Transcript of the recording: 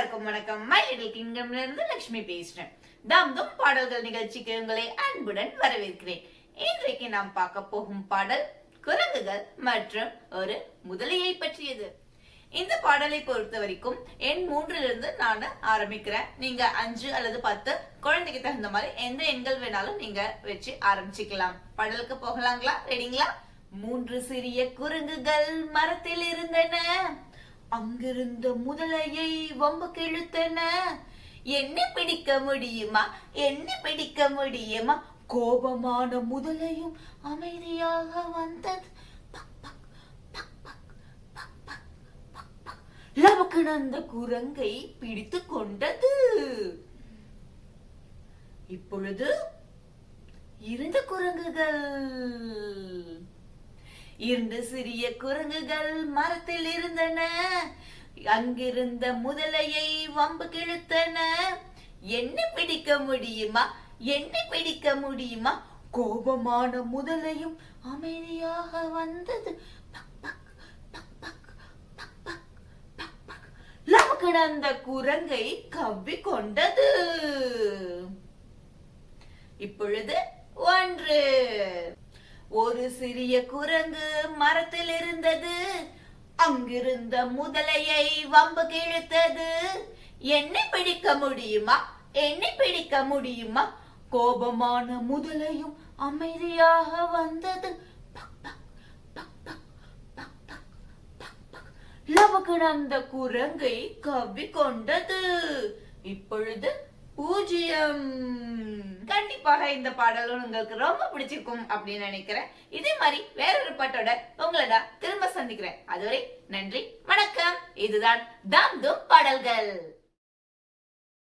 எல்லாருக்கும் வணக்கம். My little கிங்டம்ல இருந்து லட்சுமி பேசுறேன். தாம்தும் பாடல்கள் நிகழ்ச்சிக்கு உங்களை அன்புடன் வரவேற்கிறேன். இன்றைக்கு நாம் பார்க்க போகும் பாடல் குரங்குகள் மற்றும் ஒரு முதலையை பற்றியது. இந்த பாடலை பொறுத்த வரைக்கும் எண் 3 நான் ஆரம்பிக்கிறேன். நீங்க 5 அல்லது 10 குழந்தைக்கு தகுந்த மாதிரி எந்த எண்கள் வேணாலும் நீங்க வச்சு ஆரம்பிச்சுக்கலாம். பாடலுக்கு போகலாங்களா? ரெடிங்களா? 3 சிறிய குரங்குகள் மரத்தில் இருந்தன. அங்கிருந்த முதலையை வம்புக்கு இழுத்தன. என்ன பிடிக்க முடியுமா? என்ன பிடிக்க முடியுமா? கோபமான முதலையும் அமைதியாக வந்தது. லவக்கன் அந்த குரங்கை பிடித்து கொண்டது. இப்பொழுது 2 குரங்குகள், 2 சிறிய குரங்குகள் மரத்தில் இருந்தன. அங்கிருந்த முதலையை வம்பு கிழுத்தன. என்ன பிடிக்க முடியுமா? என்ன பிடிக்க முடியுமா? கோபமான முதலையும் அமைதியாக வந்தது. லவக்கன் அந்த குரங்கை கவ்வி கொண்டது. இப்பொழுது 1. ஒரு சிறிய குரங்கு மரத்தில் இருந்தது. அங்கிருந்த முதலையை வம்பு கிழித்தது. என்ன பிடிக்க முடியுமா? என்ன பிடிக்க முடியுமா? கோபமான முதலையும் அமைதியாக வந்தது. லவக்கன் அந்த குரங்கை கவ்வி கொண்டது. இப்பொழுது 0. கண்டிப்பாக இந்த பாடல் உங்களுக்கு ரொம்ப பிடிச்சிருக்கும் அப்படின்னு நினைக்கிறேன். இதே மாதிரி வேறொரு பாட்டோட உங்களோட திரும்ப சந்திக்கிறேன். அதுவரை நன்றி, வணக்கம். இதுதான் தாம்தும் பாடல்கள்.